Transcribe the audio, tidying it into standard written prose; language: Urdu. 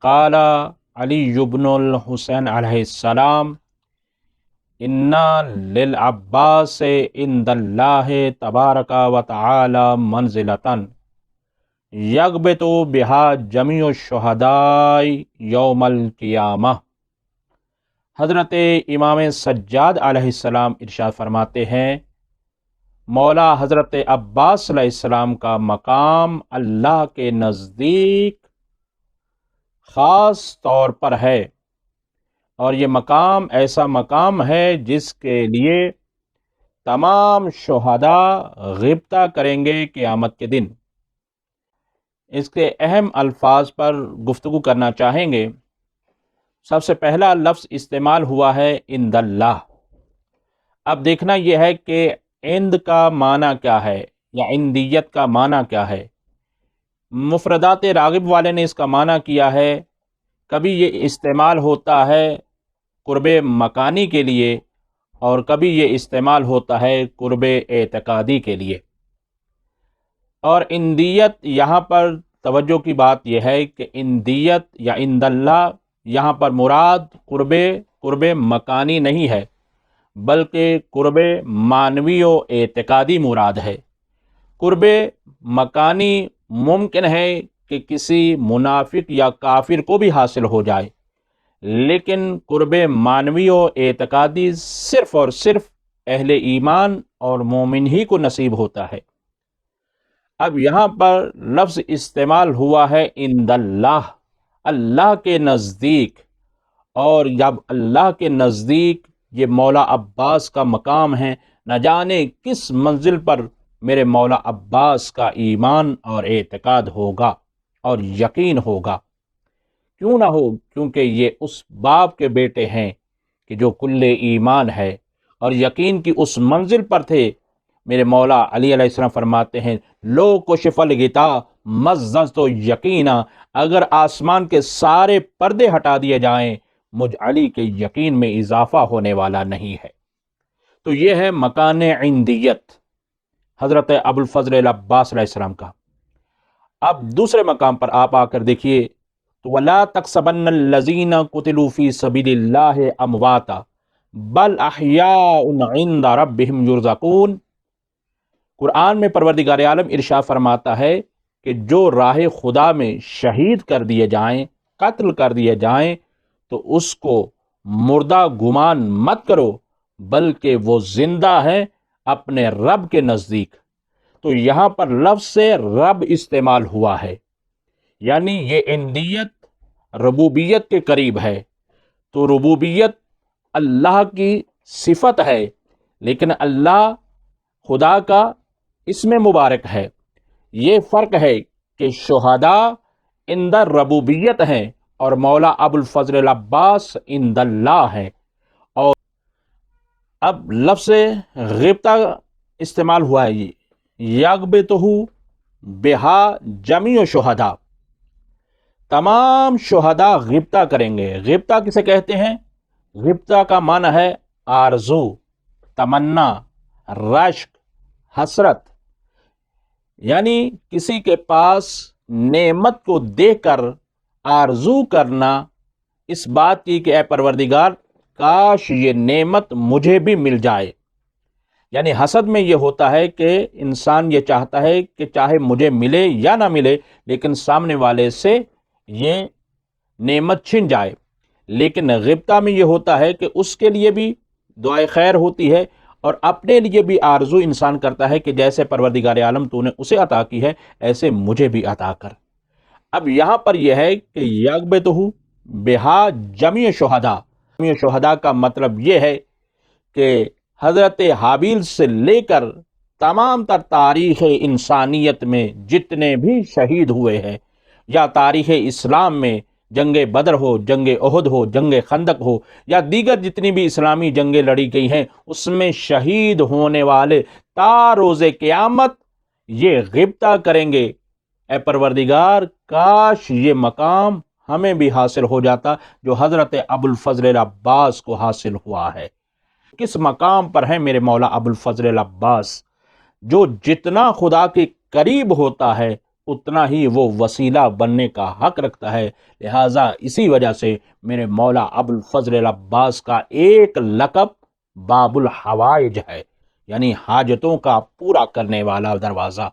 قال علی بن الحسین علیہ السلام انا للعباس عند اللہ تبارک و تعالی منزلتن یغبط بہا جمیع الشہداء یوم القیامہ۔ حضرت امام سجاد علیہ السلام ارشاد فرماتے ہیں مولا حضرت عباس علیہ السلام کا مقام اللہ کے نزدیک خاص طور پر ہے، اور یہ مقام ایسا مقام ہے جس کے لیے تمام شہداء غبطہ کریں گے قیامت کے دن۔ اس کے اہم الفاظ پر گفتگو کرنا چاہیں گے۔ سب سے پہلا لفظ استعمال ہوا ہے عند اللہ۔ اب دیکھنا یہ ہے کہ عند کا معنی کیا ہے یا عندیت کا معنی کیا ہے۔ مفردات راغب والے نے اس کا معنی کیا ہے، کبھی یہ استعمال ہوتا ہے قرب مکانی کے لیے اور کبھی یہ استعمال ہوتا ہے قرب اعتقادی کے لیے۔ اور عندیت یہاں پر توجہ کی بات یہ ہے کہ عندیت یا عند اللہ یہاں پر مراد قرب مکانی نہیں ہے، بلکہ قرب معنوی و اعتقادی مراد ہے۔ قرب مکانی ممکن ہے کہ کسی منافق یا کافر کو بھی حاصل ہو جائے، لیکن قرب معنوی و اعتقادی صرف اور صرف اہل ایمان اور مومن ہی کو نصیب ہوتا ہے۔ اب یہاں پر لفظ استعمال ہوا ہے عند اللہ، اللہ کے نزدیک، اور جب اللہ کے نزدیک یہ مولا عباس کا مقام ہے، نہ جانے کس منزل پر میرے مولا عباس کا ایمان اور اعتقاد ہوگا اور یقین ہوگا۔ کیوں نہ ہو، کیونکہ یہ اس باپ کے بیٹے ہیں کہ جو کل ایمان ہے اور یقین کی اس منزل پر تھے۔ میرے مولا علی علیہ السلام فرماتے ہیں لو کشف الغطاء مززت یقینا، اگر آسمان کے سارے پردے ہٹا دیے جائیں مجھ علی کے یقین میں اضافہ ہونے والا نہیں ہے۔ تو یہ ہے مکان عندیت حضرت ابوالفضل العباس علیہ السلام کا۔ اب دوسرے مقام پر آپ آ کر دیکھیے تو وَلَا تَحْسَبَنَّ الَّذِينَ قُتِلُوا فِي سَبِيلِ اللَّهِ أَمْوَاتًا بَلْ أَحْيَاءٌ عِندَ رَبِّهِمْ يُرْزَقُونَ۔ قرآن میں پروردگار عالم ارشاد فرماتا ہے کہ جو راہ خدا میں شہید کر دیے جائیں، قتل کر دیے جائیں، تو اس کو مردہ گمان مت کرو، بلکہ وہ زندہ ہے اپنے رب کے نزدیک۔ تو یہاں پر لفظ سے رب استعمال ہوا ہے، یعنی یہ عندیت ربوبیت کے قریب ہے۔ تو ربوبیت اللہ کی صفت ہے، لیکن اللہ خدا کا اسم مبارک ہے۔ یہ فرق ہے کہ شہداء عند ربوبیت ہیں اور مولا ابوالفضل العباس عند اللہ ہیں۔ اور اب لفظ غبطہ استعمال ہوا ہے، یغبطہ بہا جمیع شہداء، تمام شہداء غبطہ کریں گے۔ غبطہ کسے کہتے ہیں؟ غبطہ کا معنی ہے آرزو، تمنا، رشک، حسرت، یعنی کسی کے پاس نعمت کو دیکھ کر آرزو کرنا اس بات کی کہ اے پروردگار کاش یہ نعمت مجھے بھی مل جائے۔ یعنی حسد میں یہ ہوتا ہے کہ انسان یہ چاہتا ہے کہ چاہے مجھے ملے یا نہ ملے لیکن سامنے والے سے یہ نعمت چھن جائے۔ لیکن غبطہ میں یہ ہوتا ہے کہ اس کے لیے بھی دعائے خیر ہوتی ہے اور اپنے لیے بھی آرزو انسان کرتا ہے کہ جیسے پروردگار عالم تو نے اسے عطا کی ہے ایسے مجھے بھی عطا کر۔ اب یہاں پر یہ ہے کہ یغبطہ بہا جمیع شہداء، جمیع شہداء کا مطلب یہ ہے کہ حضرت حابیل سے لے کر تمام تر تاریخ انسانیت میں جتنے بھی شہید ہوئے ہیں، یا تاریخ اسلام میں جنگ بدر ہو، جنگ احد ہو، جنگ خندق ہو، یا دیگر جتنی بھی اسلامی جنگیں لڑی گئی ہیں، اس میں شہید ہونے والے تا روز قیامت یہ غبطہ کریں گے اے پروردگار کاش یہ مقام ہمیں بھی حاصل ہو جاتا جو حضرت ابوالفضل العباس کو حاصل ہوا ہے۔ کس مقام پر ہے میرے مولا ابوالفضل العباس؟ جو جتنا خدا کے قریب ہوتا ہے اتنا ہی وہ وسیلہ بننے کا حق رکھتا ہے۔ لہٰذا اسی وجہ سے میرے مولا ابو الفضل العباس کا ایک لقب باب الحوائج ہے، یعنی حاجتوں کا پورا کرنے والا دروازہ۔